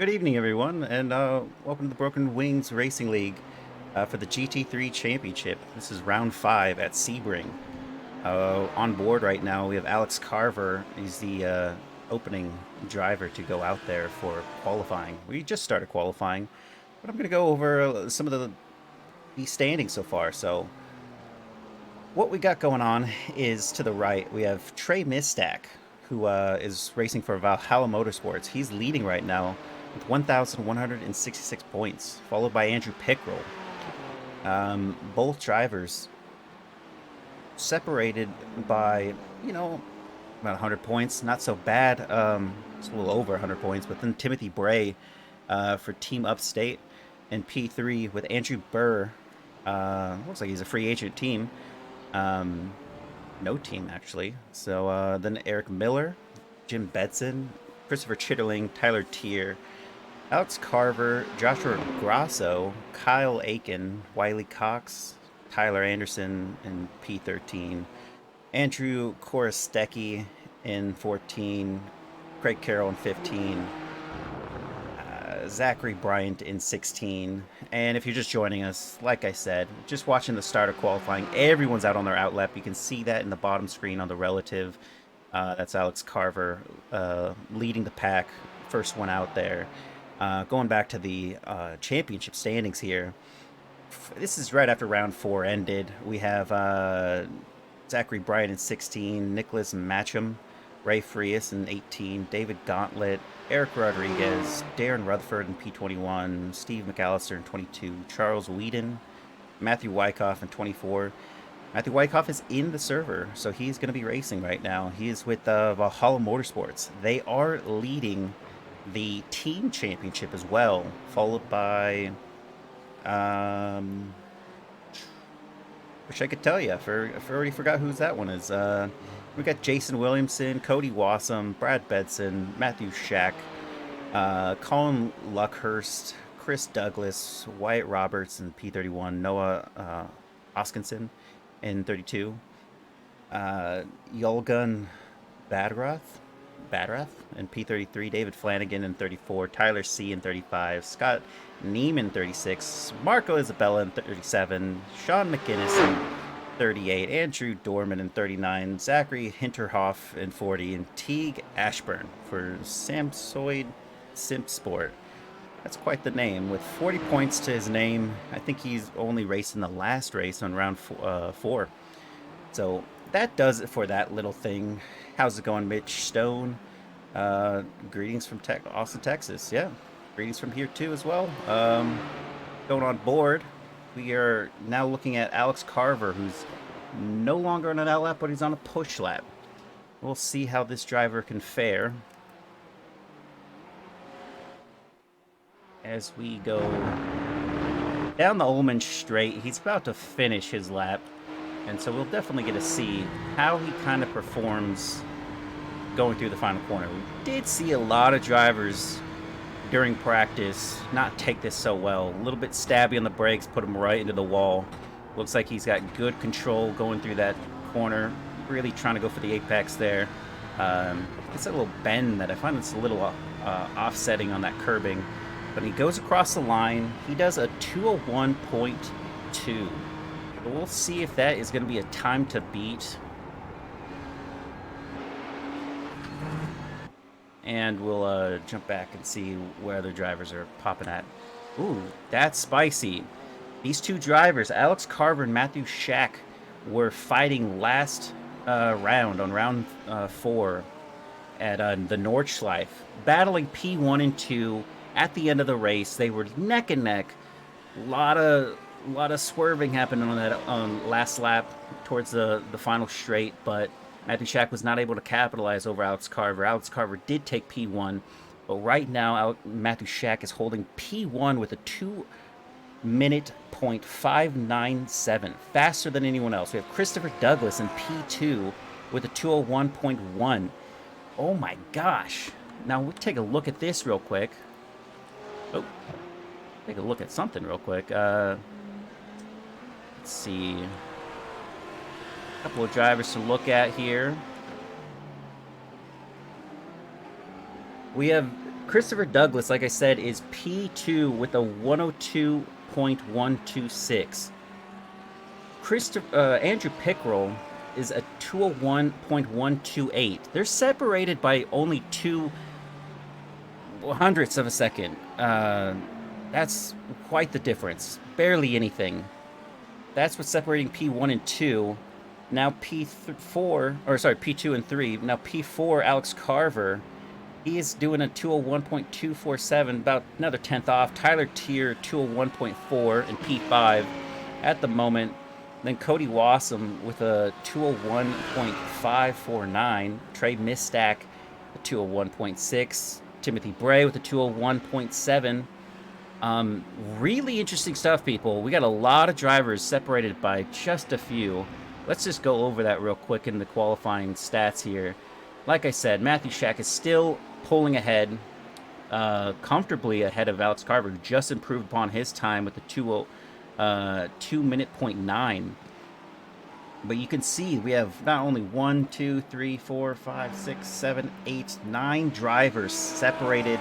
Good evening, everyone, and welcome to the Broken Wings Racing League for the GT3 Championship. This is round 5 at Sebring. On board right now, we have Alex Carver. He's the opening driver to go out there for qualifying. We just started qualifying, but I'm going to go over some of the standings so far. So, what we got going on is to the right, we have Trey Mistack, who is racing for Valhalla Motorsports. He's leading right now with 1,166 points, followed by Andrew Pickrell. Both drivers separated by, about 100 points. Not so bad. It's a little over 100 points. But then Timothy Bray for Team Upstate and P3 with Andrew Burr. Looks like he's a free agent team. No team, actually. So then Eric Miller, Jim Bedson, Christopher Chitterling, Tyler Tier, Alex Carver, Joshua Grasso, Kyle Aiken, Wiley Cox, Tyler Anderson in P13, Andrew Korostecki in 14, Craig Carroll in 15, Zachary Bryant in 16. And if you're just joining us, like I said, just watching the start of qualifying, everyone's out on their outlap. You can see that in the bottom screen on the relative. That's Alex Carver leading the pack, first one out there. Going back to the championship standings here, this is right after round 4 ended. We have Zachary Bryant in 16, Nicholas Matcham, Ray Frias in 18, David Gauntlet, Eric Rodriguez, Darren Rutherford in P21, Steve McAllister in 22, Charles Whedon, Matthew Wyckoff in 24. Matthew Wyckoff is in the server, so he's going to be racing right now. He is with Valhalla Motorsports. They are leading the team championship as well, followed by wish I could tell you. I already forgot whose that one is. We got Jason Williamson, Cody Wassam, Brad Bedson, Matthew Shack, Colin Luckhurst, Chris Douglas, Wyatt Roberts in P31, Noah Oskinson in 32, Yolgun Badrath in P33, David Flanagan in 34, Tyler C in 35, Scott Neiman 36, Marco Isabella in 37, Sean McInnes in 38, Andrew Dorman in 39, Zachary Hinterhoff in 40, and Teague Ashburn for Samsoid Simp Sport. That's quite the name. With 40 points to his name, I think he's only raced in the last race on round 4. So that does it for that little thing. How's it going, Mitch Stone? Greetings from Austin, Texas. Yeah, greetings from here too as well. Going on board, we are now looking at Alex Carver, who's no longer on an out lap, but he's on a push lap. We'll see how this driver can fare as we go down the Ullman Straight. He's about to finish his lap, and so we'll definitely get to see how he kind of performs going through the final corner. We did see a lot of drivers during practice not take this so well. A little bit stabby on the brakes, put him right into the wall. Looks like he's got good control going through that corner, really trying to go for the apex there. It's a little bend that I find it's a little offsetting on that curbing, but he goes across the line. He does a 201.2. But we'll see if that is going to be a time to beat. And we'll jump back and see where other drivers are popping at. Ooh, that's spicy. These two drivers, Alex Carver and Matthew Shack, were fighting last round, on round 4 at the Nordschleife, battling P1 and 2 at the end of the race. They were neck and neck. A lot of swerving happened on that last lap towards the final straight, but Matthew Shack was not able to capitalize over Alex Carver. Alex Carver did take P1, but right now Matthew Shack is holding P1 with a 2-minute .597, faster than anyone else. We have Christopher Douglas in P2 with a 201.1. Oh my gosh. Now we'll take a look at this real quick. Oh, take a look at something real quick. Let's see. A couple of drivers to look at here. We have Christopher Douglas, like I said, is P2 with a 102.126. Andrew Pickrell is a 201.128. They're separated by only 0.02 of a second. That's quite the difference. Barely anything. That's what's separating P1 and 2. Now P2 and 3. Now P4, Alex Carver, he is doing a 201.247, about another 10th off. Tyler Tier, 201.4 in P5 at the moment. Then Cody Wassam with a 201.549. Trey Mistack, a 201.6. Timothy Bray with a 201.7. Really interesting stuff, people. We got a lot of drivers separated by just a few. Let's just go over that real quick in the qualifying stats here. Like I said, Matthew Shack is still pulling ahead, comfortably ahead of Alex Carver, who just improved upon his time with the 2:09. But you can see we have not only 1, 2, 3, 4, 5, 6, 7, 8, 9 drivers separated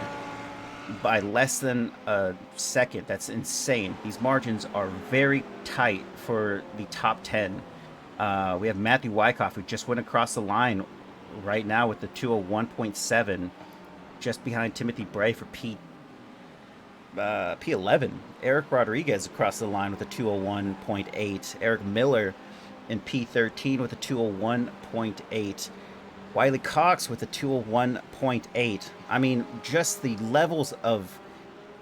by less than a second. That's insane. These margins are very tight for the top 10. We have Matthew Wyckoff, who just went across the line right now with the 201.7, just behind Timothy Bray for P11. Eric Rodriguez across the line with a 201.8. Eric Miller in P13 with a 201.8. Wiley Cox with a 201.8. I mean, just the levels of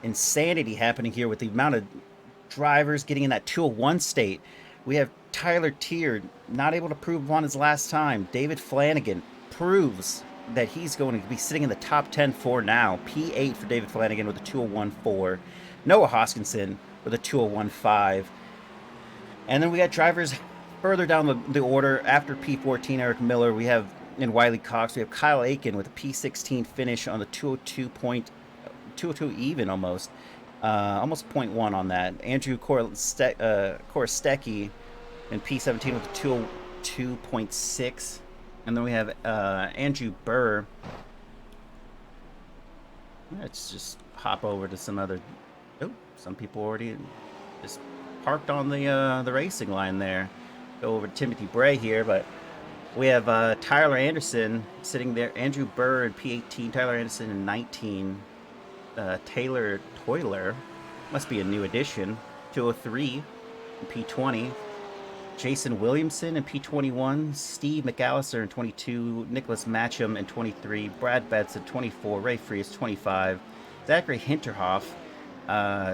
insanity happening here with the amount of drivers getting in that 201 state. We have Tyler Tier not able to prove upon his last time. David Flanagan proves that he's going to be sitting in the top 10 for now. P8 for David Flanagan with a 201.4. Noah Hoskinson with a 201.5. And then we got drivers further down the order after P14, Eric Miller. We have in Wiley Cox, we have Kyle Aiken with a P16 finish on the 202 even almost. Almost 0.1 on that. Andrew Korostecki in P17 with a 202.6. And then we have Andrew Burr. Let's just hop over to some other... Oh, some people already just parked on the racing line there. Go over to Timothy Bray here, but we have Tyler Anderson sitting there. Andrew Burr in P18. Tyler Anderson in 19. Taylor Toiler, must be a new addition, 203 in P20. Jason Williamson in P21. Steve McAllister in 22. Nicholas Matcham in 23. Brad Betts in 24. Ray Frias 25. Zachary Hinterhoff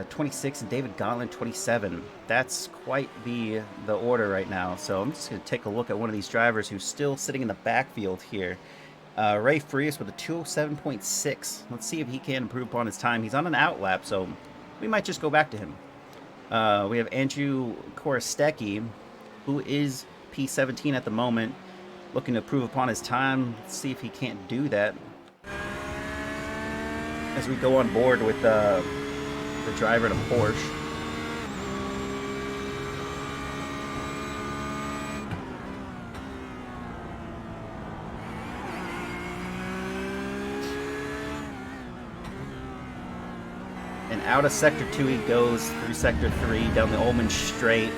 26, and David Gauntlett 27. That's quite the order right now. So I'm just going to take a look at one of these drivers who's still sitting in the backfield here. Ray Frias with a 207.6. Let's see if he can improve upon his time. He's on an outlap, so we might just go back to him. We have Andrew Korostecki, who is P17 at the moment, looking to improve upon his time. Let's see if he can't do that. As we go on board with the driver in a Porsche. And out of Sector 2 he goes through Sector 3, down the Ullman Straight.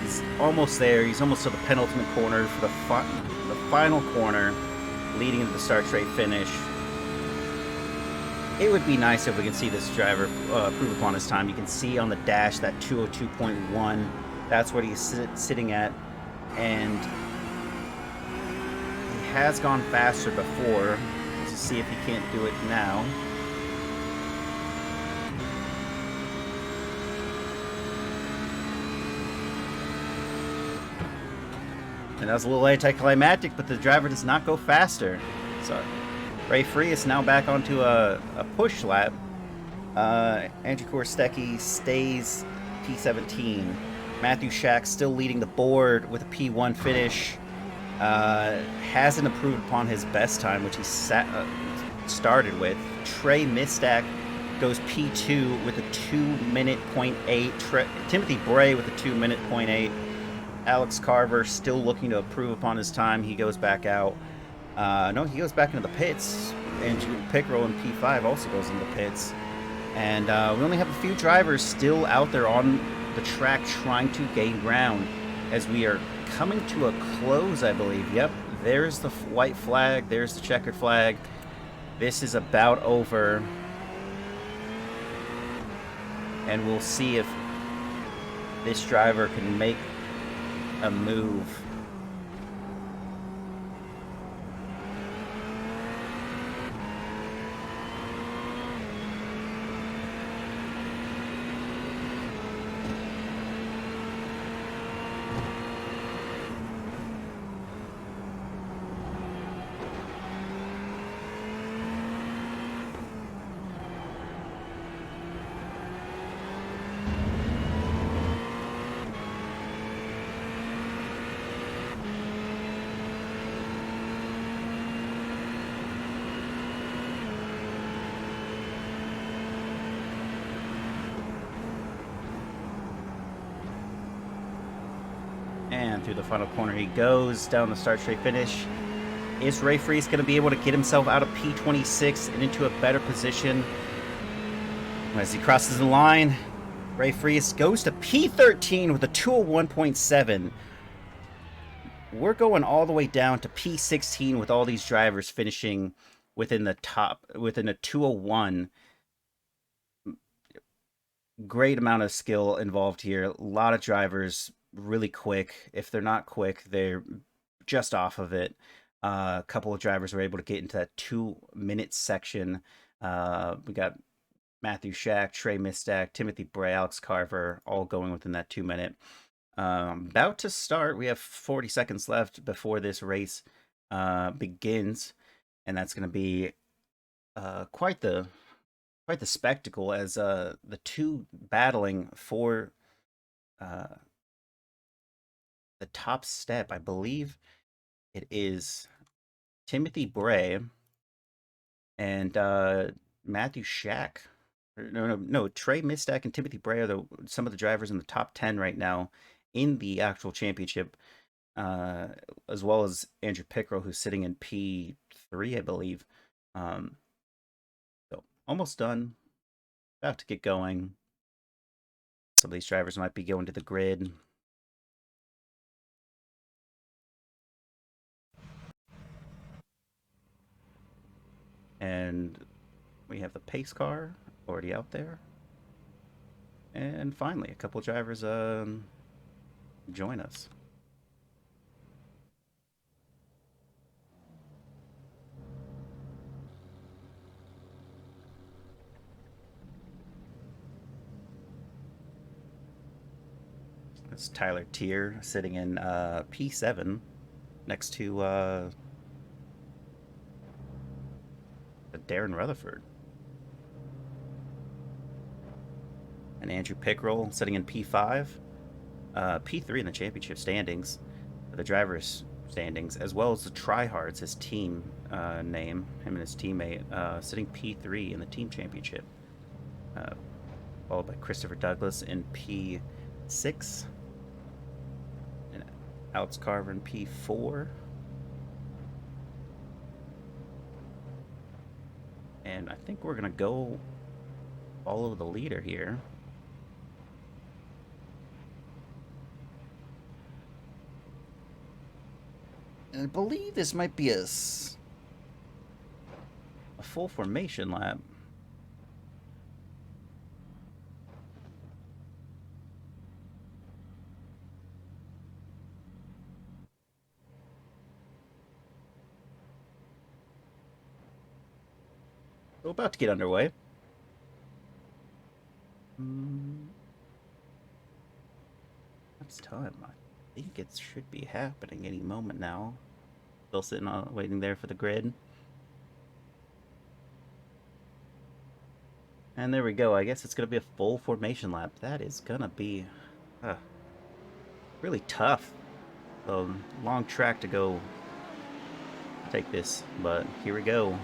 He's almost there. He's almost to the penultimate corner for the final corner leading into the start straight finish. It would be nice if we could see this driver prove upon his time. You can see on the dash that 202.1. That's what he's sitting at. And he has gone faster before. Let's see if he can't do it now. And that was a little anticlimactic, but the driver does not go faster. So Ray Frias now back onto a push lap. Andrew Korostecki stays P17. Matthew Shack still leading the board with a P1 finish. Hasn't improved upon his best time, which he started with. Trey Mistack goes P2 with a 2:08. Timothy Bray with a 2:08. Alex Carver still looking to improve upon his time. He goes back out. No, he goes back into the pits. Andrew Pickrell in P5 also goes in the pits. And we only have a few drivers still out there on the track trying to gain ground as we are coming to a close, I believe. Yep, there's the white flag. There's the checkered flag. This is about over. And we'll see if this driver can make a move. And through the final corner he goes, down the start straight finish. Is Ray Freese going to be able to get himself out of P26 and into a better position? As he crosses the line, Ray Freese goes to P13 with a 201.7. We're going all the way down to P16 with all these drivers finishing within a 201. Great amount of skill involved here. A lot of drivers really quick. If they're not quick, they're just off of it. A couple of drivers were able to get into that 2-minute section. We got Matthew Shack, Trey Mistack, Timothy Bray, Alex Carver, all going within that 2-minute. About to start. We have 40 seconds left before this race begins, and that's going to be quite the spectacle as the two battling for the top step. I believe it is Timothy Bray and Matthew Shack. No, Trey Mistack and Timothy Bray are some of the drivers in the top 10 right now in the actual championship, as well as Andrew Pickrell, who's sitting in P3, I believe. So almost done. About to get going. Some of these drivers might be going to the grid. And we have the pace car already out there. And finally, a couple drivers join us. That's Tyler Tier sitting in P7 next to Darren Rutherford. And Andrew Pickrell sitting in P5. P3 in the championship standings, the drivers' standings, as well as the Tryhards, his team name, him and his teammate, sitting P3 in the team championship. Followed by Christopher Douglas in P6. And Alex Carver in P4. And I think we're going to go follow the leader here. And I believe this might be a full formation lap. We're about to get underway. It's time. I think it should be happening any moment now. Still sitting waiting there for the grid. And there we go. I guess it's going to be a full formation lap. That is going to be really tough. A long track to go take this, but here we go.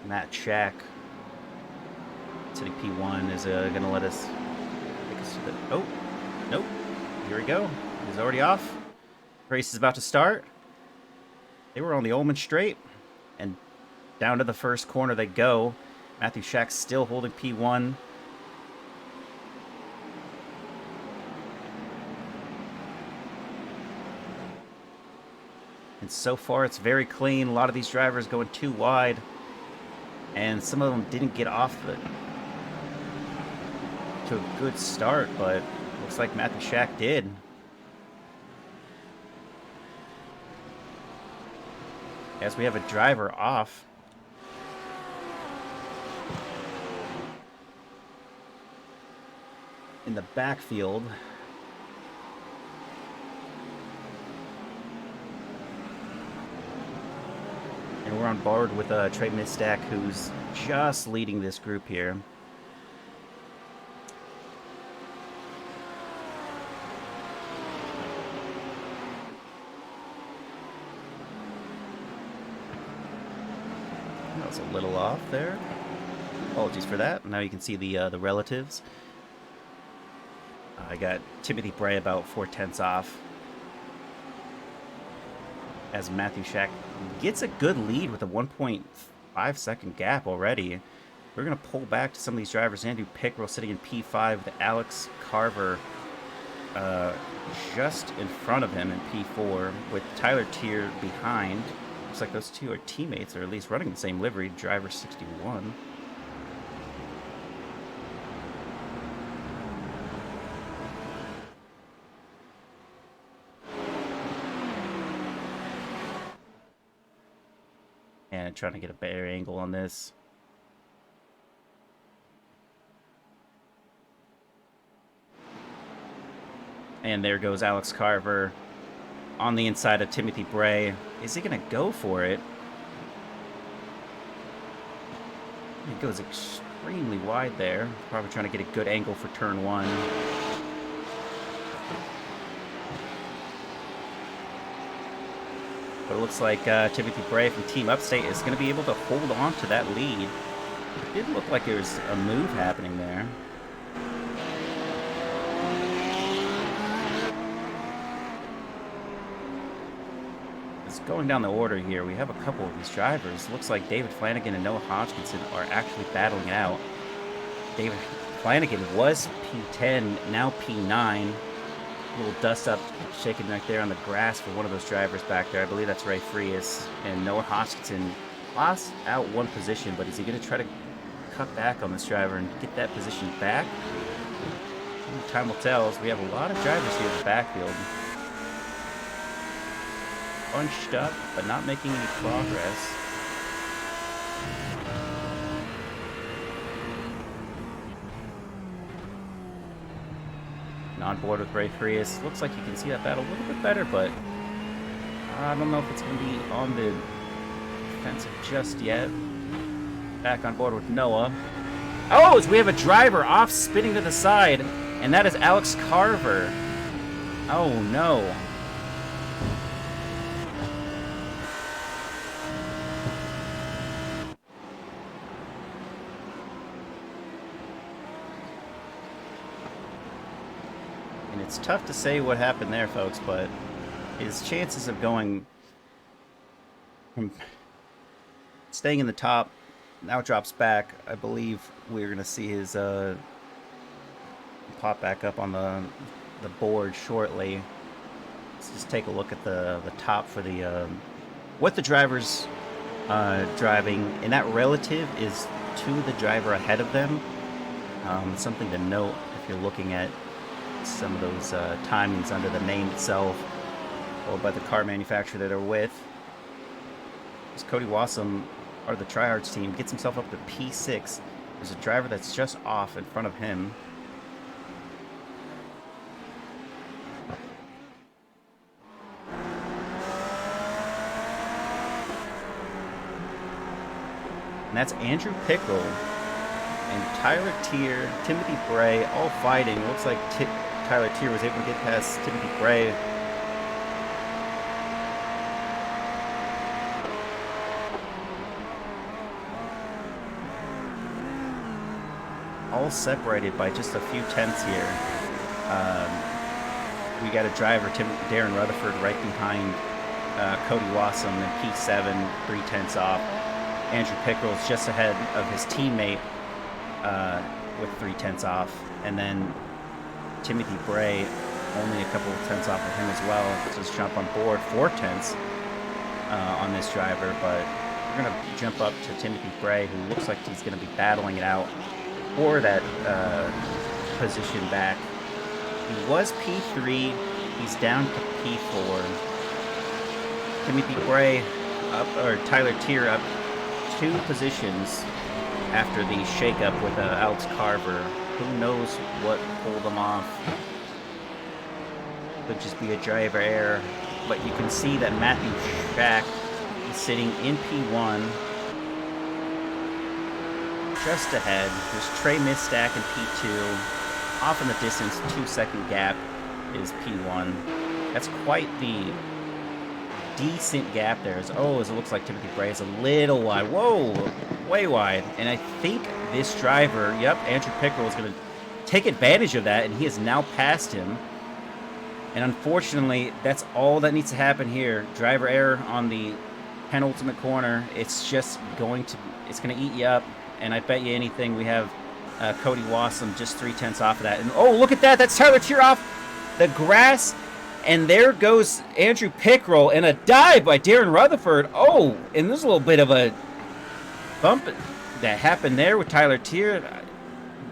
Matt Shack sitting P1 is going to let us take us to the... Oh, nope. Here we go. He's already off. Race is about to start. They were on the Ullman Straight, and down to the first corner they go. Matthew Shack still holding P1. And so far, it's very clean. A lot of these drivers going too wide. And some of them didn't get off to a good start, but looks like Matthew Shack did. As we have a driver off. In the backfield. And we're on board with Trey Mistack, who's just leading this group here. That was a little off there. Apologies for that. Now you can see the relatives. I got Timothy Bray about 4/10 off. As Matthew Shack gets a good lead with a 1.5 second gap already. We're going to pull back to some of these drivers. Andrew Pickrell sitting in P5 with Alex Carver just in front of him in P4 with Tyler Tier behind. Looks like those two are teammates, or at least running the same livery. Driver 61. And trying to get a better angle on this. And there goes Alex Carver on the inside of Timothy Bray. Is he going to go for it? He goes extremely wide there. Probably trying to get a good angle for turn one. But it looks like Timothy Bray from Team Upstate is going to be able to hold on to that lead. It did look like there was a move happening there. It's going down the order here. We have a couple of these drivers. Looks like David Flanagan and Noah Hodgkinson are actually battling it out. David Flanagan was P10, now P9. Little dust up shaking right there on the grass for one of those drivers back there. I believe that's Ray Frias. And Noah Hodgkinson lost out one position, but is he going to try to cut back on this driver and get that position back? Time will tell, as we have a lot of drivers here in the backfield. Bunched up, but not making any progress. On board with Ray Frias. Looks like you can see that battle a little bit better, but I don't know if it's going to be on the defensive just yet. Back on board with Noah. Oh, we have a driver off spinning to the side, and that is Alex Carver. Oh, no. It's tough to say what happened there, folks, but his chances of going from staying in the top now drops back. I believe we're going to see his pop back up on the board shortly. Let's just take a look at the top for the what the driver's driving, and that relative is to the driver ahead of them. Something to note if you're looking at some of those timings under the name itself or by the car manufacturer that they're with. As Cody Wassum, or the Tryhards team, gets himself up to P6. There's a driver that's just off in front of him. And that's Andrew Pickrell and Tyler Tier, Timothy Bray, all fighting. Looks like Tyler Tier was able to get past Timothy Bray. All separated by just a few tenths here. We got a driver, Darren Rutherford, right behind Cody Wassum in P7, 3/10 off. Andrew Pickrell's just ahead of his teammate with 3/10 off. And then Timothy Bray only a couple of tenths off of him as well. Just jump on board 4/10 on this driver, but we're going to jump up to Timothy Bray, who looks like he's going to be battling it out for that position back. He was P3. He's down to P4. Timothy Bray up, or Tyler Tier up 2 positions after the shakeup with Alex Carver. Who knows what pulled them off? Could just be a driver error. But you can see that Matthew Shack is sitting in P1. Just ahead. There's Trey Mistack in P2. Off in the distance, 2-second gap is P1. That's quite the decent gap there. As it looks like Timothy Bray is a little wide. Whoa, way wide. And I think this driver, Andrew Pickrell, is going to take advantage of that, and he has now passed him. And unfortunately, that's all that needs to happen here. Driver error on the penultimate corner. It's just going to eat you up. And I bet you anything we have Cody Wassum just 3/10 off of that. And look at that. That's Tyler Tier off the grass. And there goes Andrew Pickrell and a dive by Darren Rutherford. And there's a little bit of a bump that happened there with Tyler Tier.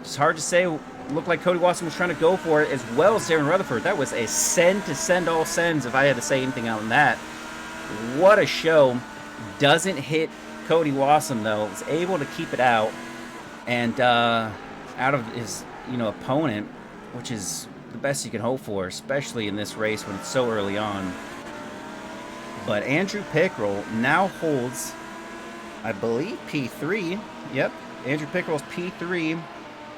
It's hard to say. Looked like Cody Wassum was trying to go for it as well as Darren Rutherford. That was a send to send all sends if I had to say anything on that. What a show. Doesn't hit Cody Wassum though. Was able to keep it out and out of his opponent, which is the best you can hope for, especially in this race when it's so early on. But Andrew Pickrell now holds, I believe, P3. Yep, Andrew Pickrell's P3.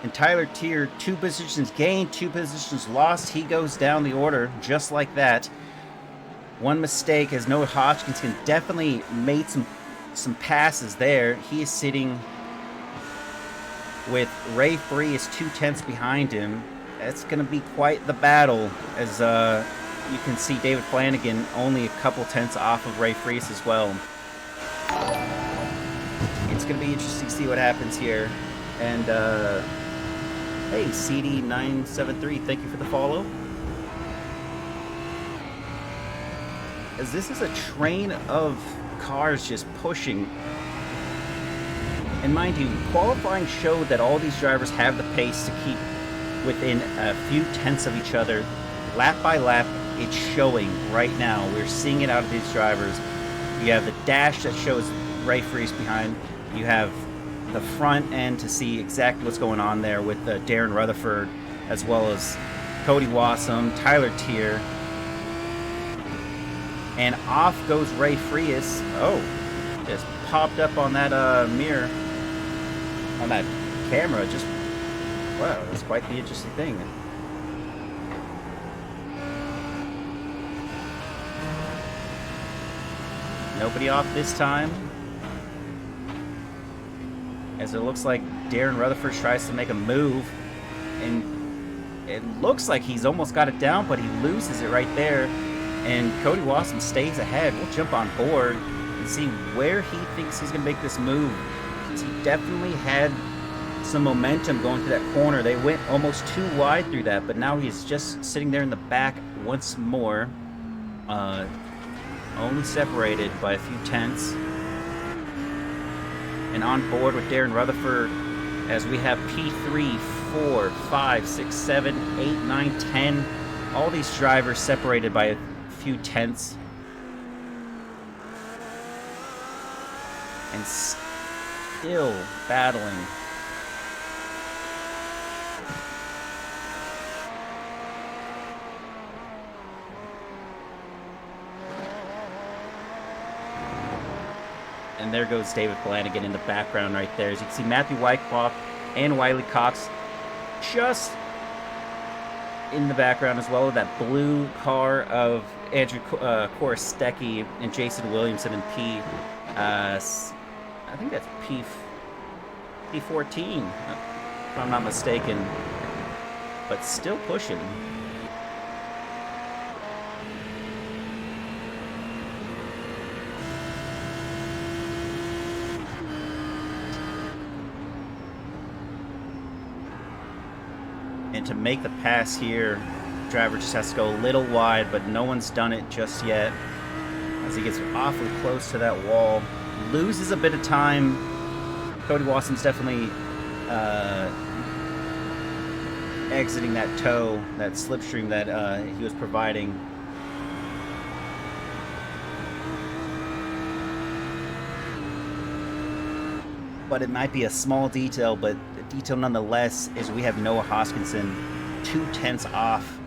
And Tyler Tier, 2 positions gained, 2 positions lost. He goes down the order just like that. One mistake as Noah Hodgkins can definitely made some passes there. He is sitting with Ray Free is 2/10 behind him. That's going to be quite the battle, as you can see David Flanagan only a couple tenths off of Ray Freese as well. It's going to be interesting to see what happens here. And hey, CD973, thank you for the follow. As this is a train of cars just pushing. And mind you, qualifying showed that all these drivers have the pace to keep within a few tenths of each other. Lap by lap, it's showing right now. We're seeing it out of these drivers. You have the dash that shows Ray Freese behind. You have the front end to see exactly what's going on there with Darren Rutherford, as well as Cody Wassum, Tyler Tier. And off goes Ray Freese. Just popped up on that mirror, on that camera. Just, wow, that's quite the interesting thing. Nobody off this time, as it looks like Darren Rutherford tries to make a move, and it looks like he's almost got it down, but he loses it right there, and Cody Wassum stays ahead. We'll jump on board and see where he thinks he's going to make this move. He definitely had some momentum going through that corner. They went almost too wide through that, but now he's just sitting there in the back once more, only separated by a few tenths. And on board with Darren Rutherford, as we have P3, 4, 5, 6, 7, 8, 9, 10. All these drivers separated by a few tenths. And still battling. And there goes David Flanagan in the background right there. As you can see, Matthew Wyckoff and Wiley Cox just in the background, as well as that blue car of Andrew Korostecki and Jason Williamson in P. I think that's P14, if I'm not mistaken. But still pushing. And to make the pass here, driver just has to go a little wide, but no one's done it just yet. As he gets awfully close to that wall, loses a bit of time. Cody Watson's definitely exiting that toe, that slipstream that he was providing. But it might be a small detail, but the detail nonetheless is we have Noah Hoskinson 2/10 off.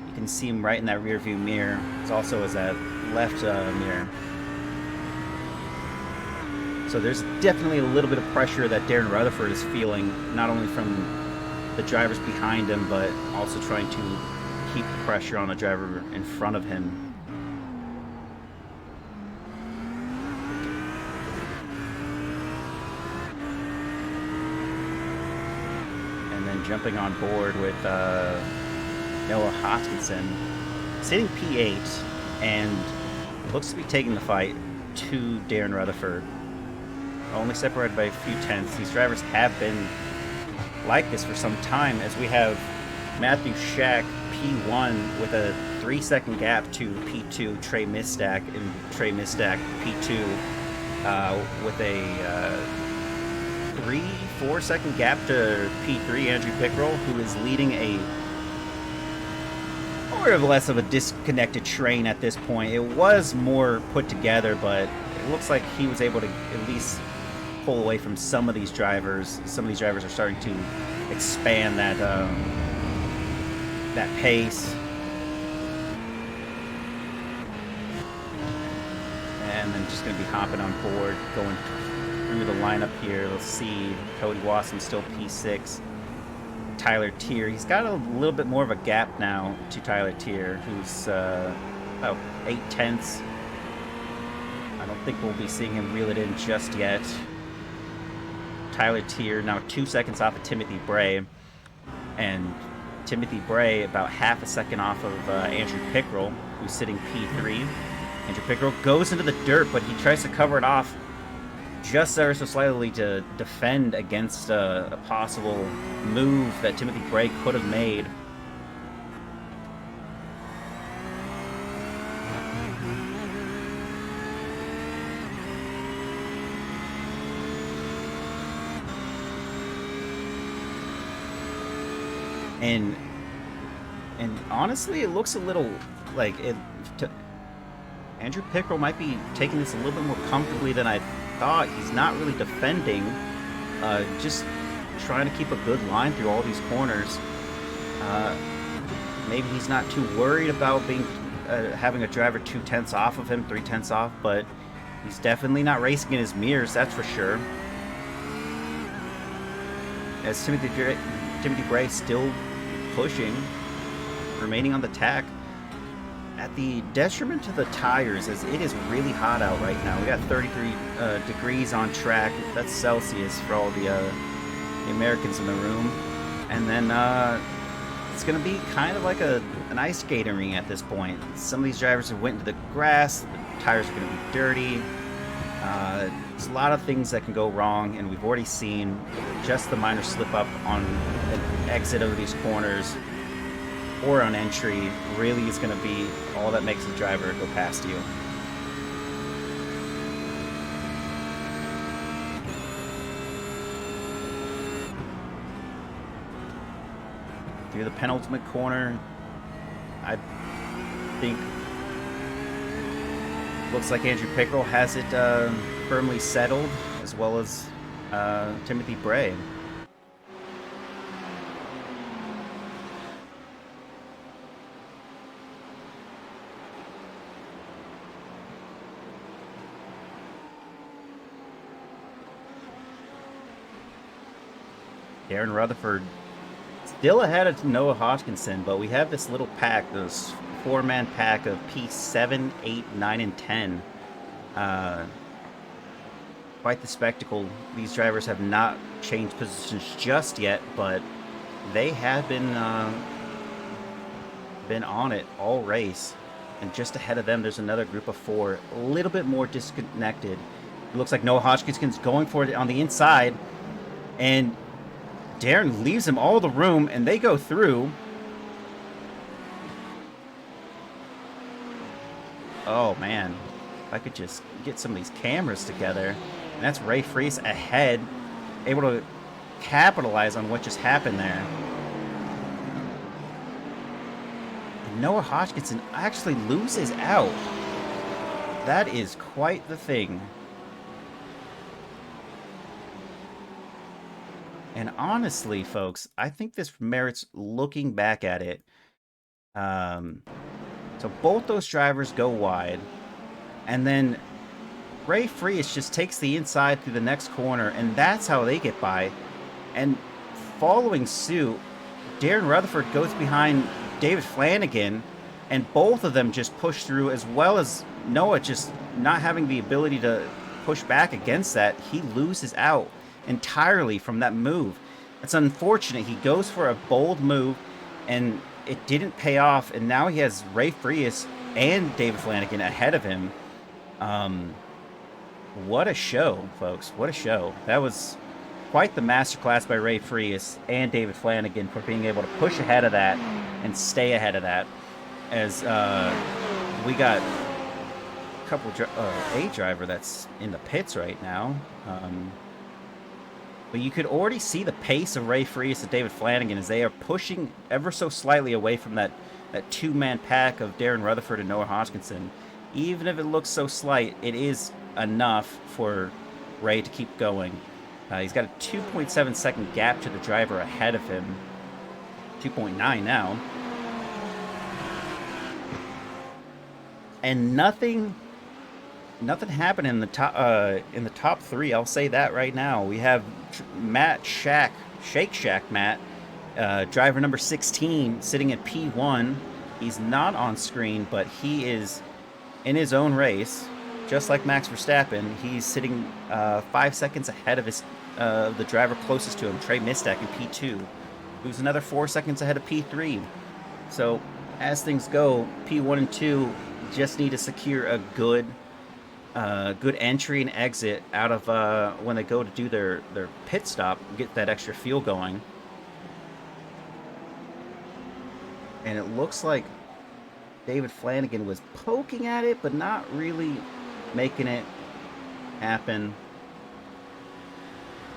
You can see him right in that rear view mirror. It's also as that left mirror. So there's definitely a little bit of pressure that Darren Rutherford is feeling, not only from the drivers behind him, but also trying to keep the pressure on the driver in front of him. Jumping on board with Noah Hoskinson, sitting P8, and looks to be taking the fight to Darren Rutherford. Only separated by a few tenths. These drivers have been like this for some time, as we have Matthew Shack P1 with a 3-second gap to P2, Trey Mistack, and Trey Mistack P2 with a 3-4 second gap to P3, Andrew Pickrell, who is leading a more or less of a disconnected train at this point. It was more put together, but it looks like he was able to at least pull away from some of these drivers. Some of these drivers are starting to expand that that pace. And then just going to be hopping on board, going through the lineup here. Let's see, Cody Wasson still P6. Tyler Tier, he's got a little bit more of a gap now to Tyler Tier, who's about 8 tenths. I don't think we'll be seeing him reel it in just yet. Tyler Tier now 2 seconds off of Timothy Bray, and Timothy Bray about half a second off of Andrew Pickrell, who's sitting P3. Andrew Pickrell goes into the dirt, but he tries to cover it off just ever so slightly to defend against a possible move that Timothy Bray could have made. And honestly, it looks a little like it. Andrew Pickrell might be taking this a little bit more comfortably than I thought. He's not really defending, just trying to keep a good line through all these corners. Maybe he's not too worried about being having a driver 2 tenths off of him, 3 tenths off, but he's definitely not racing in his mirrors, that's for sure. As Timothy Bray still pushing, remaining on the tack, at the detriment to the tires, as it is really hot out right now. We got 33 degrees on track. That's Celsius for all the Americans in the room. And then it's going to be kind of like an ice skating ring at this point. Some of these drivers have went into the grass. The tires are going to be dirty. There's a lot of things that can go wrong, and we've already seen just the minor slip up on an exit of these corners or on entry really is going to be all that makes the driver go past you. Through the penultimate corner, I think looks like Andrew Pickrell has it firmly settled, as well as Timothy Bray. Darren Rutherford still ahead of Noah Hoskinson, but we have this little pack, this 4-man pack of P7, 8, 9, and 10. Quite the spectacle. These drivers have not changed positions just yet, but they have been on it all race. And just ahead of them, there's another group of 4, a little bit more disconnected. It looks like Noah Hodgkinson's going for it on the inside, and Darren leaves him all the room, and they go through. Oh, man. If I could just get some of these cameras together. And that's Ray Freese ahead, able to capitalize on what just happened there. And Noah Hodgkinson actually loses out. That is quite the thing. And honestly, folks, I think this merits looking back at it. So both those drivers go wide. And then Ray Freese just takes the inside through the next corner, and that's how they get by. And following suit, Darren Rutherford goes behind David Flanagan, and both of them just push through, as well as Noah just not having the ability to push back against that. He loses out entirely from that move. It's unfortunate. He goes for a bold move, and it didn't pay off, and now he has Ray Freese and David Flanagan ahead of him. What a show, folks. What a show. That was quite the masterclass by Ray Freese and David Flanagan for being able to push ahead of that and stay ahead of that. As we got a couple a driver that's in the pits right now. But you could already see the pace of Ray Freese and David Flanagan as they are pushing ever so slightly away from that two-man pack of Darren Rutherford and Noah Hodgkinson. Even if it looks so slight, it is enough for Ray to keep going. He's got a 2.7 second gap to the driver ahead of him. 2.9 now. And nothing happened in the top three. I'll say that right now. We have Shake Shack Matt, driver number 16, sitting at P1. He's not on screen, but he is in his own race, just like Max Verstappen. He's sitting 5 seconds ahead of the driver closest to him, Trey Mistak, in P2, who's another 4 seconds ahead of P3. So as things go, P1 and 2 just need to secure a good entry and exit out of when they go to do their pit stop, get that extra fuel going. And it looks like David Flanagan was poking at it, but not really making it happen.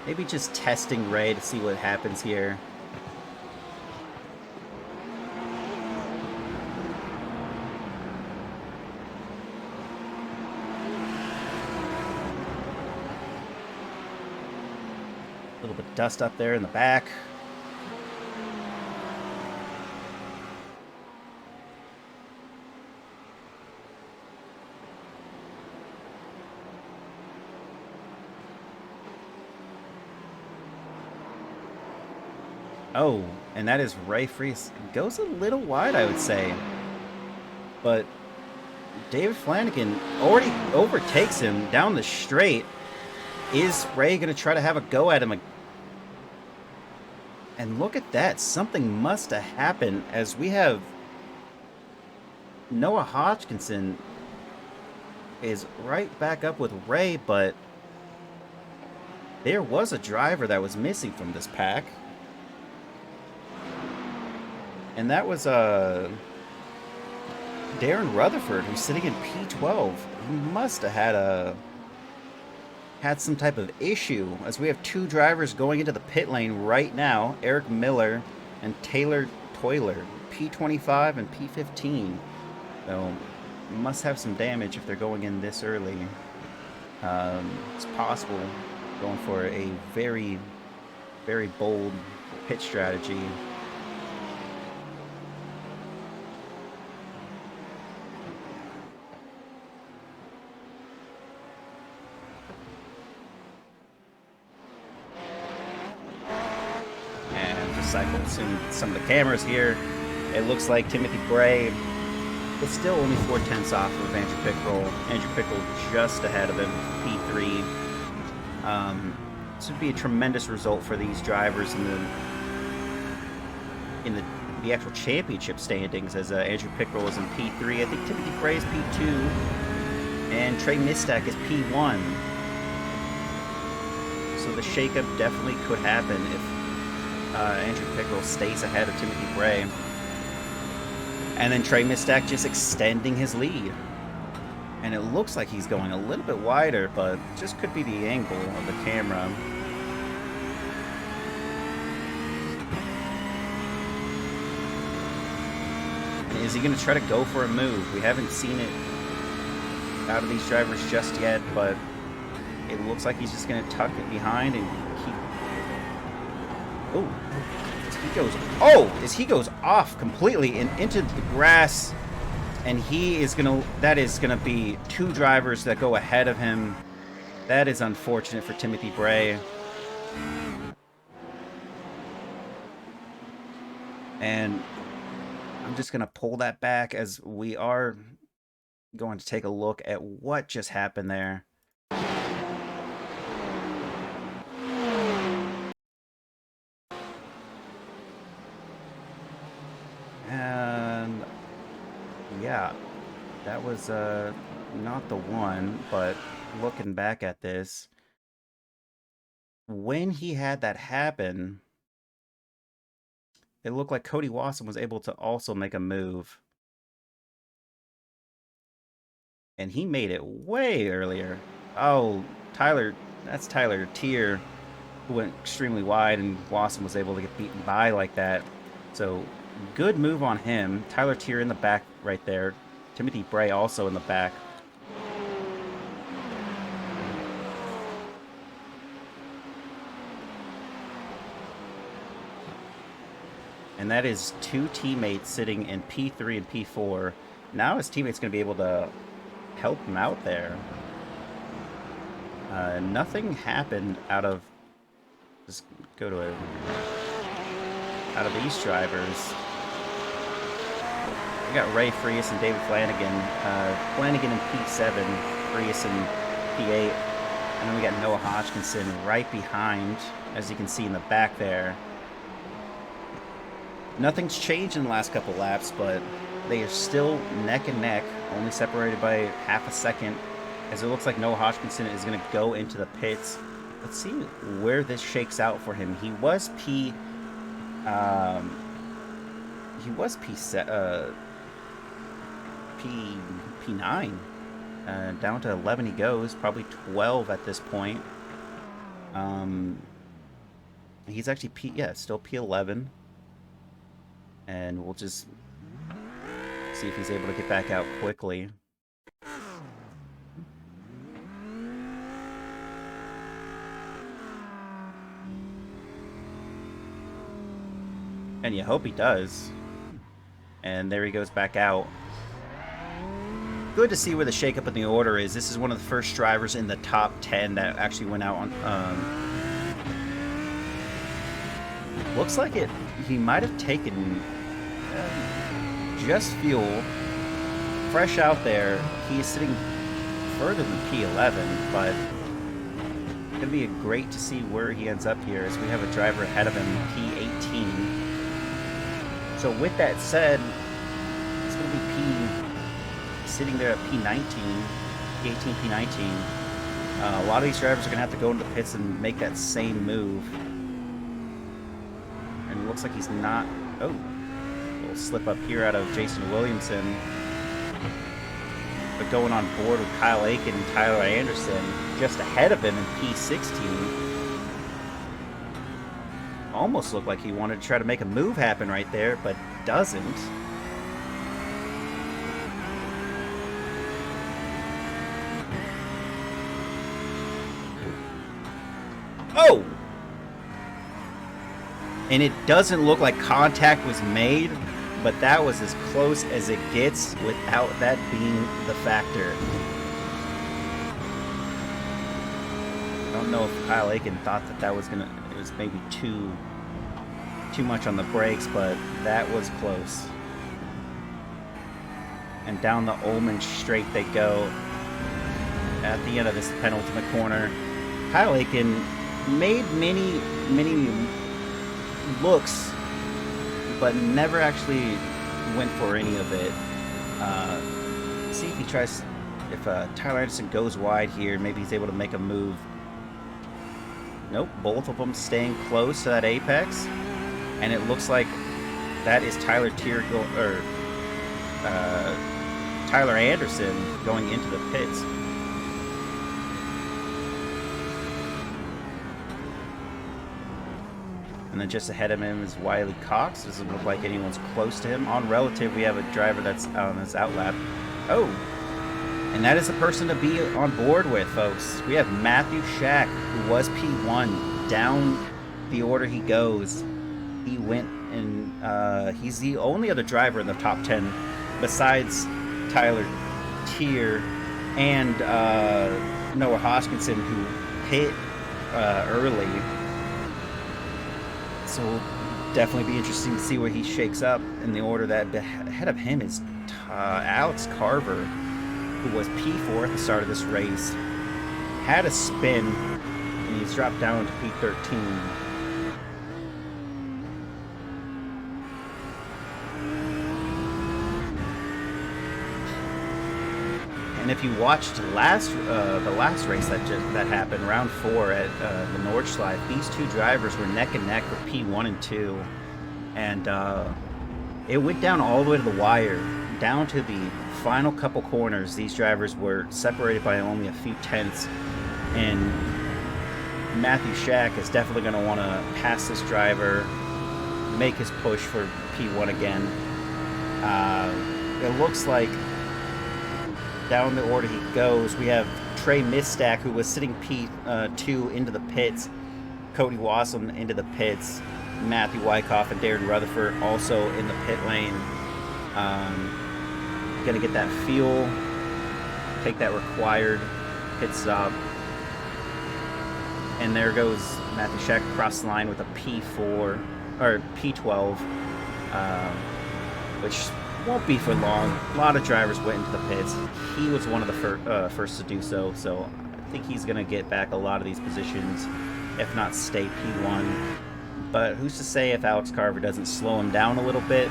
Maybe just testing Ray to see what happens here. A little bit of dust up there in the back. Oh, and that is Ray Freese. Goes a little wide, I would say. But David Flanagan already overtakes him down the straight. Is Ray going to try to have a go at him? And look at that. Something must have happened, as we have Noah Hodgkinson is right back up with Ray, but there was a driver that was missing from this pack. And that was Darren Rutherford, who's sitting in P12. He must have had some type of issue, as we have two drivers going into the pit lane right now, Eric Miller and Taylor Toiler, P25 and P15. So must have some damage if they're going in this early. It's possible, going for a very, very bold pit strategy. Cycle some of the cameras here. It looks like Timothy Bray is still only 4/10 off of Andrew Pickrell. Andrew Pickrell just ahead of him, P3. This would be a tremendous result for these drivers in the actual championship standings, as Andrew Pickrell is in P3. I think Timothy Bray is P2, and Trey Mistak is P1. So the shakeup definitely could happen if Andrew Pickrell stays ahead of Timothy Bray. And then Trey Mistack just extending his lead. And it looks like he's going a little bit wider, but just could be the angle of the camera. Is he going to try to go for a move? We haven't seen it out of these drivers just yet, but it looks like he's just going to tuck it behind and keep... As he goes off completely and into the grass, and that is going to be 2 drivers that go ahead of him. That is unfortunate for Timothy Bray. And I'm just going to pull that back as we are going to take a look at what just happened there. And yeah, that was not the one, but looking back at this, when he had that happen, it looked like Cody Wasson was able to also make a move. And he made it way earlier. Oh, that's Tyler Tier, who went extremely wide, and Wasson was able to get beaten by like that. So, good move on him. Tyler Tier in the back right there. Timothy Bray also in the back. And that is 2 teammates sitting in P3 and P4. Now his teammate's going to be able to help him out there. Nothing happened out of... Just go to it. Out of these drivers. We got Ray Frias and David Flanagan. Flanagan in P7, Frias in P8. And then we got Noah Hodgkinson right behind, as you can see in the back there. Nothing's changed in the last couple laps, but they are still neck and neck, only separated by half a second, as it looks like Noah Hodgkinson is going to go into the pits. Let's see where this shakes out for him. He was P9. Down to 11 he goes, probably 12 at this point. He's actually still P11. And we'll just see if he's able to get back out quickly. And you hope he does. And there he goes back out. Good to see where the shakeup in the order is. This is one of the first drivers in the top 10 that actually went out on... looks like he might have taken... just fuel, fresh out there. He is sitting further than P11, but it's going to be great to see where he ends up here, as we have a driver ahead of him, P18. So with that said, it's going to be sitting there at P19, P18, P19. A lot of these drivers are going to have to go into the pits and make that same move. And it looks like he's not... Oh. Slip up here out of Jason Williamson, but going on board with Kyle Aiken and Tyler Anderson just ahead of him in P16. Almost looked like he wanted to try to make a move happen right there, but doesn't. Oh! And it doesn't look like contact was made, but that was as close as it gets without that being the factor. I don't know if Kyle Aiken thought that was it was maybe too much on the brakes, but that was close. And down the Ullman straight they go at the end of this penultimate corner. Kyle Aiken made many looks, but never actually went for any of it. See if he tries, if Tyler Anderson goes wide here, maybe he's able to make a move. Nope, both of them staying close to that apex. And it looks like that is Tyler Tyler Anderson going into the pits. And then just ahead of him is Wiley Cox. Doesn't look like anyone's close to him. On relative, we have a driver that's on his outlap. Oh, and that is the person to be on board with, folks. We have Matthew Shack, who was P1. Down the order he goes. He went and he's the only other driver in the top 10 besides Tyler Tier and Noah Hoskinson, who hit early. So it'll definitely be interesting to see where he shakes up in the order. That ahead of him is Alex Carver, who was P4 at the start of this race. Had a spin, and he's dropped down to P13. And if you watched the last race that happened, round 4 at the Nordschleife, these two drivers were neck and neck for P1 and 2, and it went down all the way to the wire, down to the final couple corners. These drivers were separated by only a few tenths, and Matthew Shack is definitely going to want to pass this driver, make his push for P1 again. It looks like down the order he goes, we have Trey Mistack, who was sitting P2 into the pits, Cody Wassam into the pits, Matthew Wyckoff and Darren Rutherford also in the pit lane. Gonna get that fuel, take that required pit stop, and there goes Matthew Shack across the line with a P4 or P12, which won't be for long. A lot of drivers went into the pits. He was one of the first to do so, so I think he's going to get back a lot of these positions, if not stay P1. But who's to say if Alex Carver doesn't slow him down a little bit?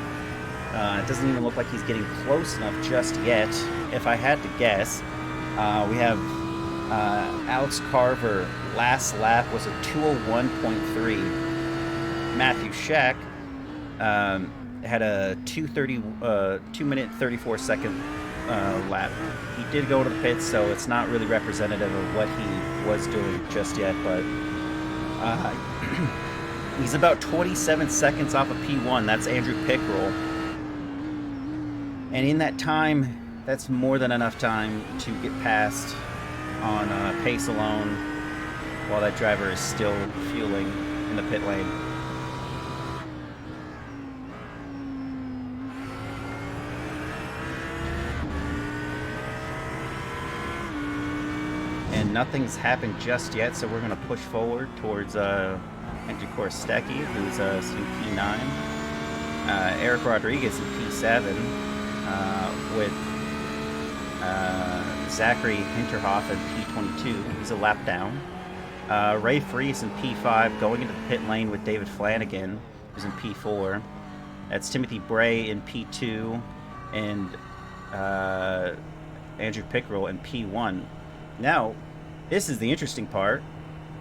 It doesn't even look like he's getting close enough just yet. If I had to guess, we have Alex Carver, last lap was a 2:01.3. Matthew Shack had a 2:minute 34 second lap. He did go to the pits, so it's not really representative of what he was doing just yet, but he's about 27 seconds off of P1. That's Andrew Pickrell. And in that time, that's more than enough time to get past on pace alone while that driver is still fueling in the pit lane. And nothing's happened just yet, so we're going to push forward towards Andrew Korostecki, who's sitting P9. Eric Rodriguez in P7 with Zachary Hinterhoff in P22. He's a lap down. Ray Freese in P5, going into the pit lane with David Flanagan, who's in P4. That's Timothy Bray in P2 and Andrew Pickrell in P1. Now, this is the interesting part.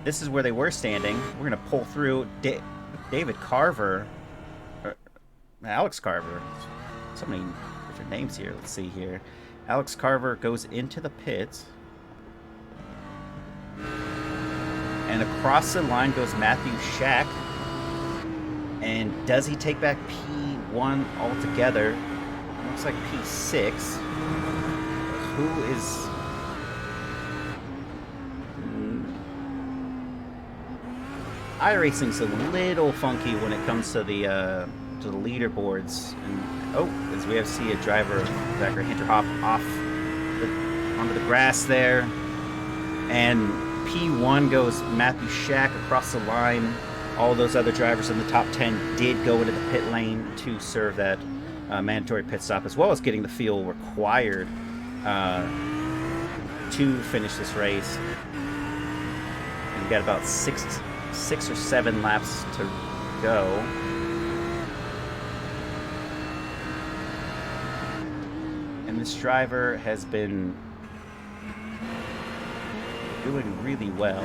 This is where they were standing. We're going to pull through David Carver. Alex Carver. So many different names here. Let's see here. Alex Carver goes into the pits. And across the line goes Matthew Shack. And does he take back P1 altogether? Looks like P6. Who is... iRacing's a little funky when it comes to the leaderboards. And as we have see a driver, Zachary Hinterhoff, onto the grass there. And P1 goes Matthew Shack across the line. All those other drivers in the top 10 did go into the pit lane to serve that mandatory pit stop, as well as getting the fuel required to finish this race. And we've got about six or seven laps to go. And this driver has been doing really well.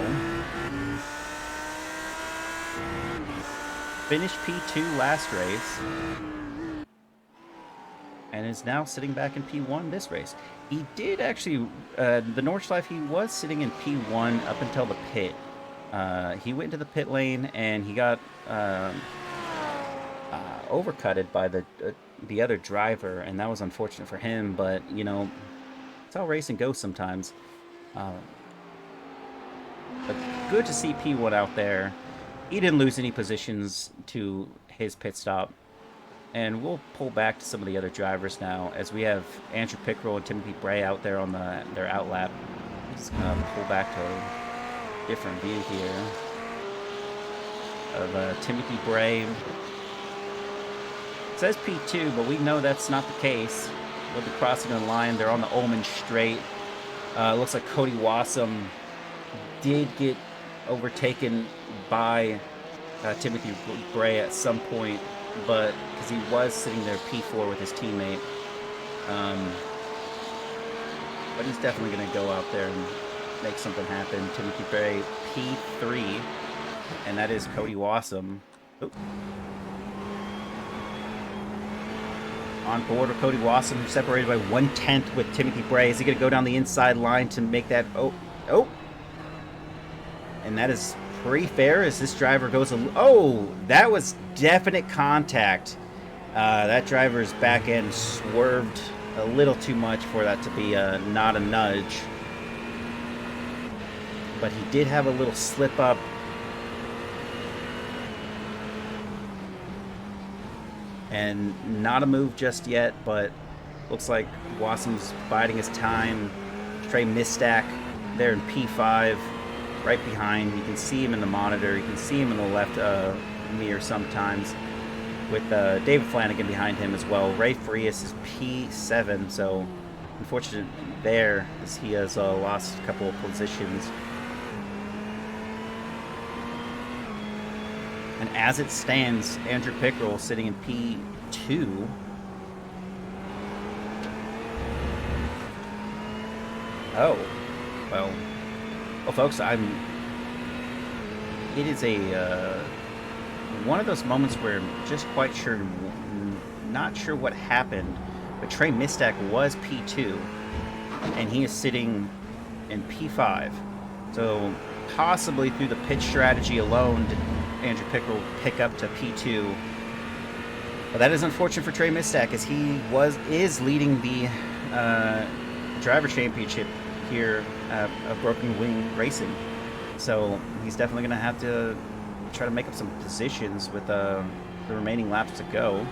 finished P2 last race and is now sitting back in P1 this race. He did actually, the Nordschleife, he was sitting in P1 up until the pit. He went into the pit lane and he got overcutted by the other driver, and that was unfortunate for him, but, you know, it's how racing goes sometimes. But good to see P1 out there. He didn't lose any positions to his pit stop. And we'll pull back to some of the other drivers now, as we have Andrew Pickrell and Timothy Bray out there on their outlap. Just gonna pull back to a different view here of Timothy Bray. It says P2, but we know that's not the case. They'll be crossing the line. They're on the Ullman straight. Looks like Cody Wassam did get overtaken by Timothy Bray at some point, but because he was sitting there P4 with his teammate. But he's definitely going to go out there and make something happen. Timothy Bray P3, and that is Cody Wassam. Oop. On board with Cody Wassam, who's separated by 1/10 with Timothy Bray. Is he going to go down the inside line to make that? Oh. And that is pretty fair as this driver goes. Oh, that was definite contact. That driver's back end swerved a little too much for that to be not a nudge. But he did have a little slip up. And not a move just yet, but looks like Wassam's biding his time. Trey Mistack there in P5, right behind. You can see him in the monitor. You can see him in the left mirror sometimes, with David Flanagan behind him as well. Ray Frias is P7, so unfortunate there as he has lost a couple of positions. And as it stands, Andrew Pickrell sitting in P2. Oh, well, folks, it is one of those moments where I'm just quite sure, not sure what happened, but Trey Mistack was P2, and he is sitting in P5. So possibly through the pitch strategy alone, did Andrew Pickrell pick up to P2. But that is unfortunate for Trey Mistack, as he is leading the driver championship here of Broken Wing Racing. So he's definitely going to have to try to make up some positions with the remaining laps to go.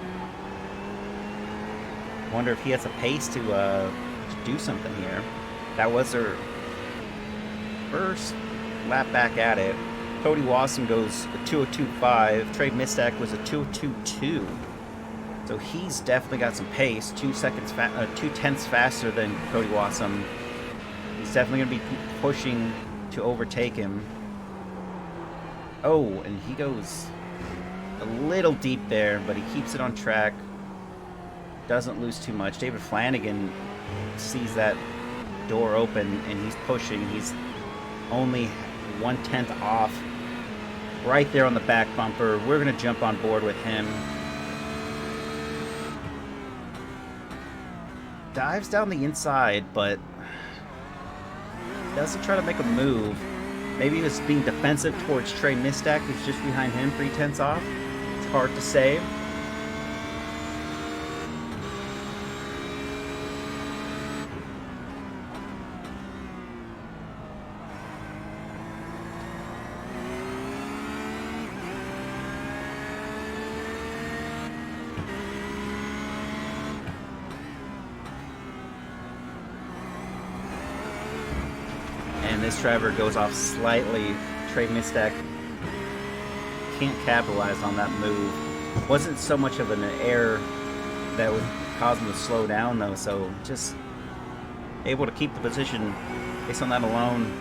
Wonder if he has a pace to do something here. That was their first lap back at it. Cody Wassam goes a 2:02.5. Trey Mistack was a 2:02.2. So he's definitely got some pace. 2/10 faster than Cody Wassam. He's definitely going to be pushing to overtake him. Oh, and he goes a little deep there, but he keeps it on track. Doesn't lose too much. David Flanagan sees that door open, and he's pushing. He's only 1/10 off. Right there on the back bumper. We're going to jump on board with him. Dives down the inside, but doesn't try to make a move. Maybe he was being defensive towards Trey Mistack, who's just behind him, 3/10 off. It's hard to say. This driver goes off slightly. Trey Mistack can't capitalize on that move. Wasn't so much of an error that would cause him to slow down, though, so just able to keep the position based on that alone.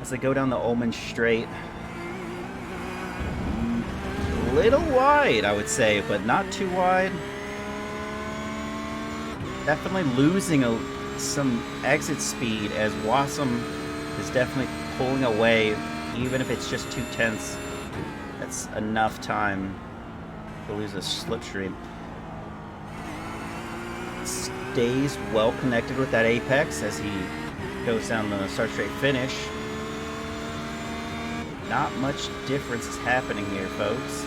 As they go down the Ullman straight. A little wide, I would say, but not too wide. Definitely losing some exit speed, as Wassam is definitely pulling away, even if it's just 2/10. That that's enough time to lose a slipstream. Stays well connected with that apex as he goes down the start straight finish. Not much difference is happening here, folks.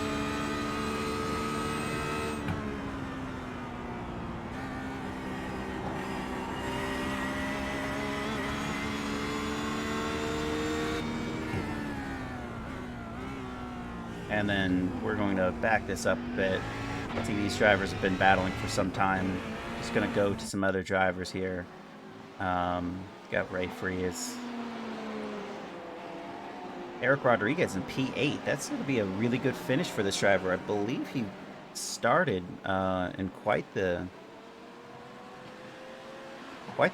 And then we're going to back this up a bit. See, these drivers have been battling for some time. Just going to go to some other drivers here. Got Ray Frias. Eric Rodriguez in P8. That's going to be a really good finish for this driver. I believe he started in quite the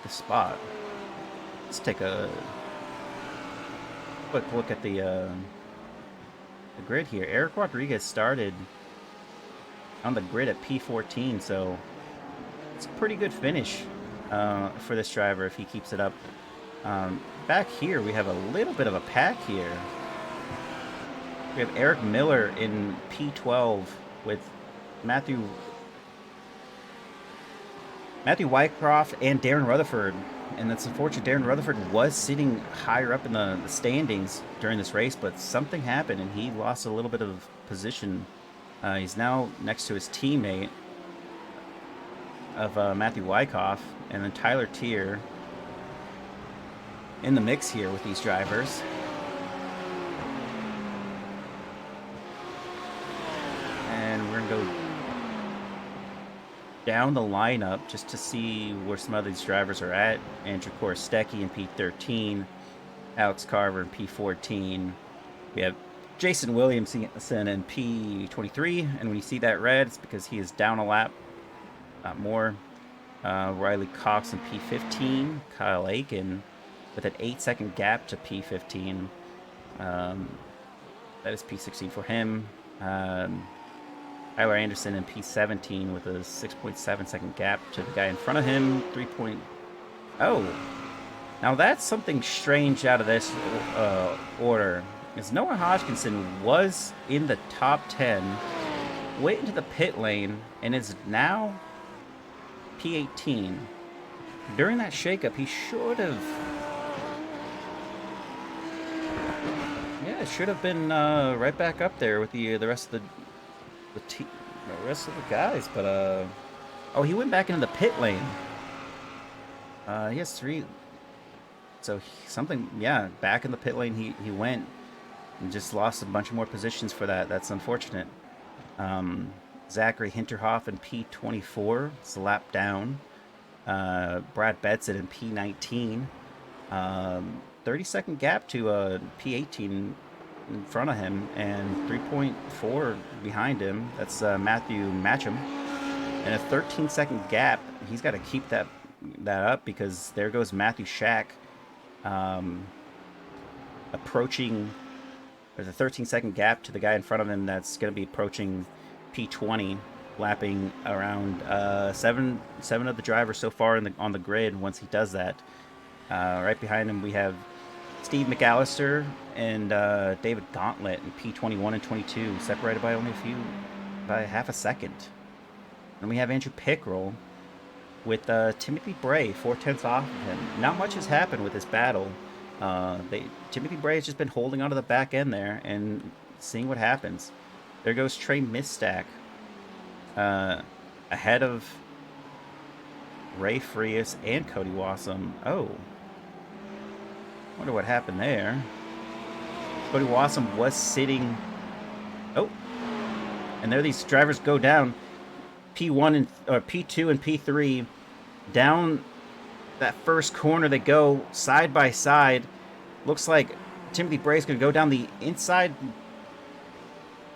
spot. Let's take a quick look at the grid here. Eric Rodriguez started on the grid at P14, so it's a pretty good finish for this driver if he keeps it up. Back here, we have a little bit of a pack here. We have Eric Miller in P12 with Matthew Wycroft and Darren Rutherford. And that's unfortunate. Darren Rutherford was sitting higher up in the standings during this race, but something happened and he lost a little bit of position. He's now next to his teammate of Matthew Wyckoff, and then Tyler Tier in the mix here with these drivers. And we're going to go down the lineup just to see where some of these drivers are at. Andrew Korostecki in P13, Alex Carver in P14. We have Jason Williamson in P23, and when you see that red, it's because he is down a lap, not more. Riley Cox in P15, Kyle Aiken with an 8-second gap to P15. That is P16 for him. Tyler Anderson in P17 with a 6.7-second gap to the guy in front of him. Oh, now that's something strange out of this order. Is Noah Hodgkinson was in the top 10, went into the pit lane, and is now P18. During that shakeup, he should have... Yeah, should have been right back up there with the rest of the rest of the guys, but oh, he went back into the pit lane. He has 3, so something, yeah, back in the pit lane he went and just lost a bunch more positions for that. That's unfortunate. Zachary Hinterhoff in P24, it's a lap down. Brad Betson in P19, 30-second gap to P18 in front of him, and 3.4 behind him. That's Matthew Matcham, and a 13-second gap. He's got to keep that up because there goes Matthew Shack approaching. There's a 13-second gap to the guy in front of him that's going to be approaching P20, lapping around 7 of the drivers so far on the grid. Once he does that, right behind him we have Steve McAllister and David Gauntlet in P21 and 22, separated by only by half a second. And we have Andrew Pickrell with Timothy Bray 4/10 off of him. Not much has happened with this battle. Timothy Bray has just been holding onto the back end there and seeing what happens. There goes Trey Mistack ahead of Ray Frias and Cody Wassam. Oh. Wonder what happened there. Cody Wassam was sitting... Oh. And there these drivers go down. P1 or P2 and P3 down that first corner. They go side by side. Looks like Timothy Bray's going to go down the inside.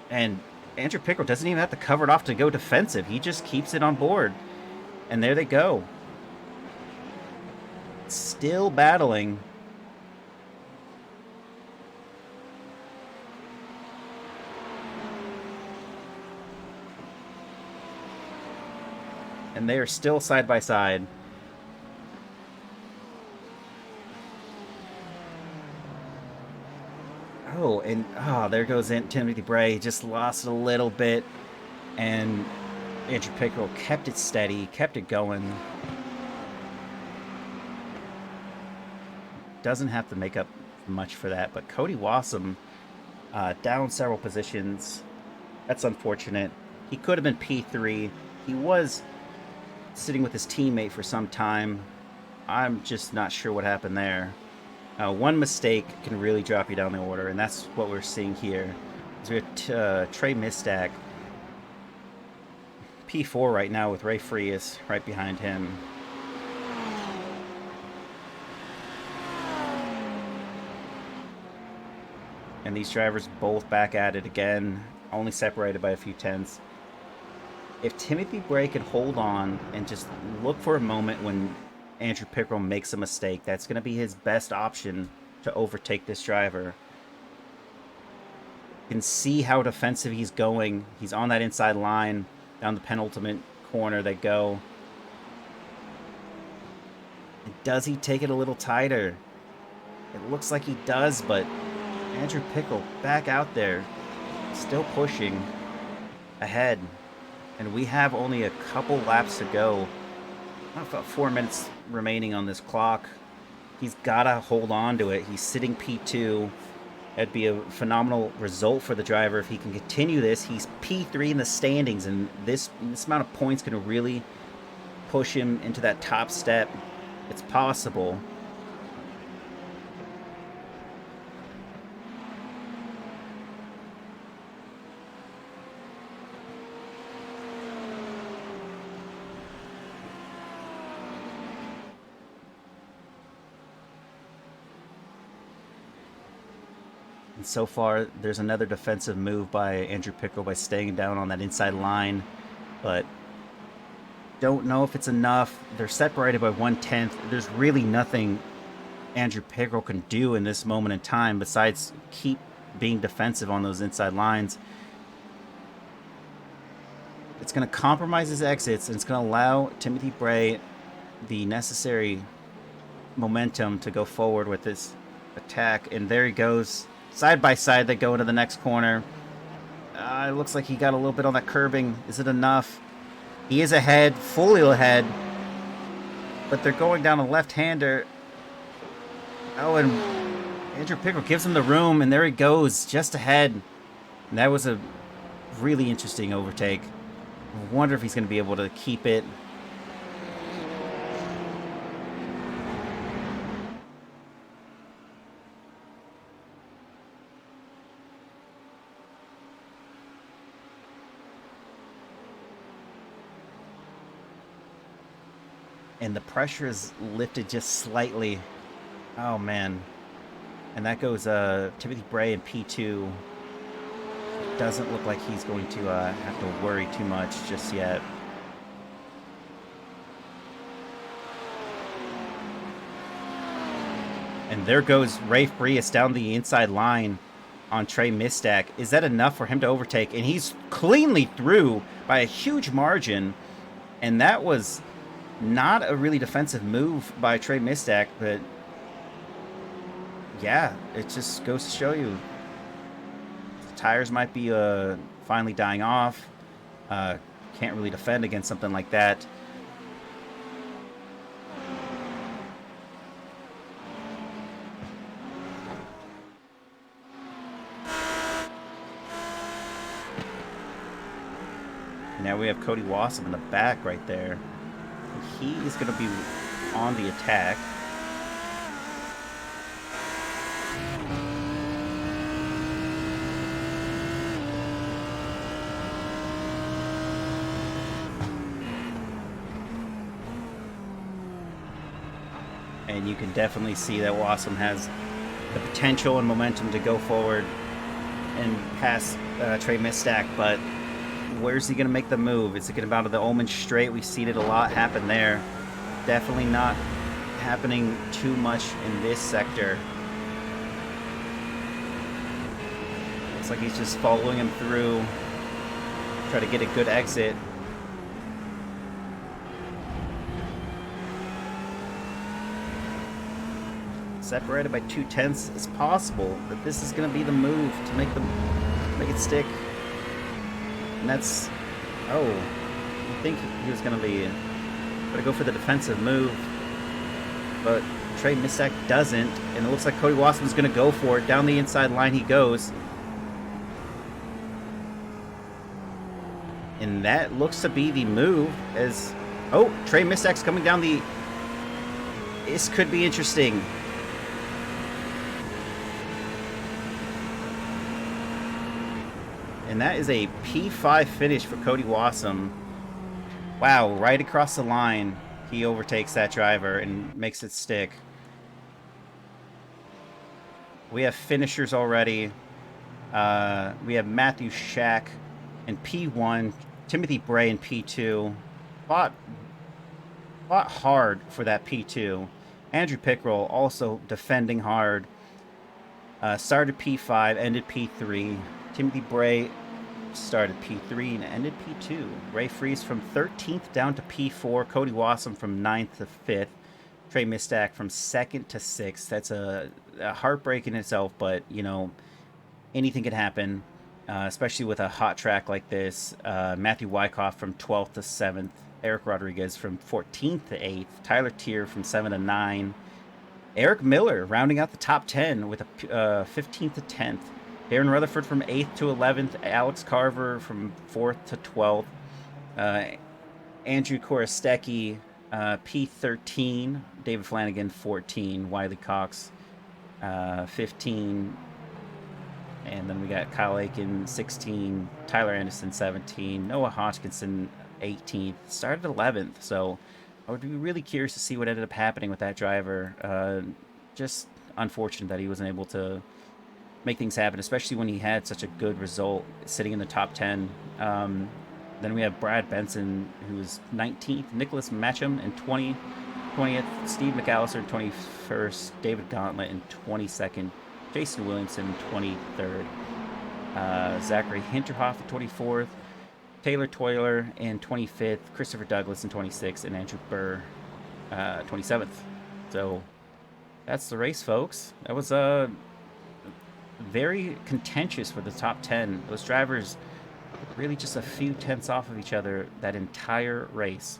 And Andrew Pickrell doesn't even have to cover it off to go defensive. He just keeps it on board. And there they go. Still battling. And they are still side by side. Oh, and there goes Timothy Bray. Just lost a little bit, and Andrew Pickrell kept it steady, kept it going. Doesn't have to make up much for that, but Cody Wassum down several positions. That's unfortunate. He could have been P3. He was sitting with his teammate for some time. I'm just not sure what happened there. One mistake can really drop you down the order, and that's what we're seeing here. We have Trey Mistack, P4 right now with Ray Frias right behind him. And these drivers both back at it again, only separated by a few tenths. If Timothy Bray could hold on and just look for a moment when Andrew Pickrell makes a mistake, that's going to be his best option to overtake this driver. You can see how defensive he's going. He's on that inside line, down the penultimate corner they go. And does he take it a little tighter? It looks like he does, but Andrew Pickrell back out there, still pushing ahead. And we have only a couple laps to go. About 4 minutes remaining on this clock. He's got to hold on to it. He's sitting P2. That'd be a phenomenal result for the driver if he can continue this. He's P3 in the standings, and this amount of points can really push him into that top step. It's possible. And so far, there's another defensive move by Andrew Pickrell by staying down on that inside line, but don't know if it's enough. They're separated by 1/10. There's really nothing Andrew Pickrell can do in this moment in time besides keep being defensive on those inside lines. It's going to compromise his exits, and it's going to allow Timothy Bray the necessary momentum to go forward with this attack. And there he goes. Side by side, they go into the next corner. It looks like he got a little bit on that curbing. Is it enough? He is ahead, fully ahead. But they're going down a left-hander. Oh, and Andrew Pickrell gives him the room, and there he goes, just ahead. And that was a really interesting overtake. I wonder if he's going to be able to keep it. And the pressure is lifted just slightly. Oh, man. And that goes Timothy Bray in P2. Doesn't look like he's going to have to worry too much just yet. And there goes Ray Frias down the inside line on Trey Mistack. Is that enough for him to overtake? And he's cleanly through by a huge margin. And that was not a really defensive move by Trey Mistack, but yeah, it just goes to show you the tires might be finally dying off. Can't really defend against something like that. Now we have Cody Wassum in the back right there. He is going to be on the attack. And you can definitely see that Wassum has the potential and momentum to go forward and pass Trey Mistack, but where's he going to make the move? Is it going to out of the Ullman Straight? We've seen it a lot happen there. Definitely not happening too much in this sector. Looks like he's just following him through. Try to get a good exit. separated by 2/10 as possible. That this is going to be the move to make it stick. And that's, oh, I think he was going to be going to go for the defensive move, but Trey Misek doesn't, and it looks like Cody Wassum's going to go for it. Down the inside line he goes. And that looks to be the move as, oh, Trey Misek's coming down the, this could be interesting. And that is a P5 finish for Cody Wassum. Wow, right across the line, he overtakes that driver and makes it stick. We have finishers already. We have Matthew Shack in P1, Timothy Bray in P2. Fought hard for that P2. Andrew Pickrell also defending hard. Started P5, ended P3. Timothy Bray started P3 and ended P2. Ray Freeze from 13th down to P4. Cody Wassum from 9th to 5th. Trey Mistak from 2nd to 6th. That's a heartbreak in itself, but, you know, anything can happen, especially with a hot track like this. Matthew Wyckoff from 12th to 7th. Eric Rodriguez from 14th to 8th. Tyler Tier from 7 to 9. Eric Miller rounding out the top 10 with a 15th to 10th. Darren Rutherford from 8th to 11th. Alex Carver from 4th to 12th. Andrew Korostecki, P13. David Flanagan, 14. Wiley Cox, 15. And then we got Kyle Aiken, 16. Tyler Anderson, 17. Noah Hodgkinson, 18th. Started 11th. So I would be really curious to see what ended up happening with that driver. Just unfortunate that he wasn't able to make things happen, especially when he had such a good result sitting in the top 10. Then we have Brad Benson, who was 19th, Nicholas Matcham in 20th, Steve McAllister in 21st, David Gauntlet in 22nd, Jason Williamson 23rd, Zachary Hinterhoff in 24th, Taylor Toiler in 25th, Christopher Douglas in 26th, and Andrew Burr 27th. So that's the race, folks. That was very contentious for the top 10. Those drivers really just a few tenths off of each other that entire race.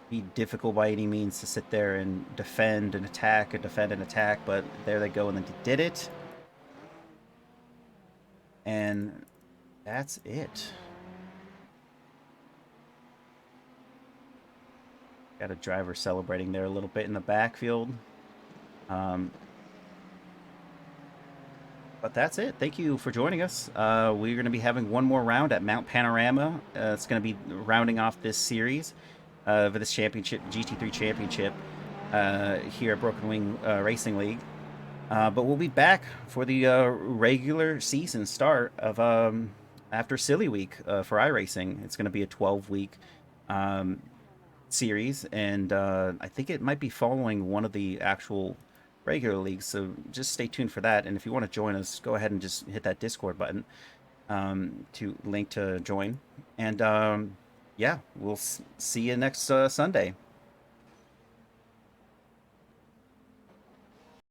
Be difficult by any means to sit there and defend and attack and defend and attack, but there they go, and then they did it. And that's it. Got a driver celebrating there a little bit in the backfield. But that's it. Thank you for joining us. We're going to be having one more round at Mount Panorama. It's going to be rounding off this series for this championship, GT3 championship here at Broken Wing Racing League. But we'll be back for the regular season start of after Silly Week for iRacing. It's going to be a 12-week series, and I think it might be following one of the actual regular leagues, so just stay tuned for that. And if you want to join us, go ahead and just hit that Discord button to link to join. And yeah, we'll see you next Sunday.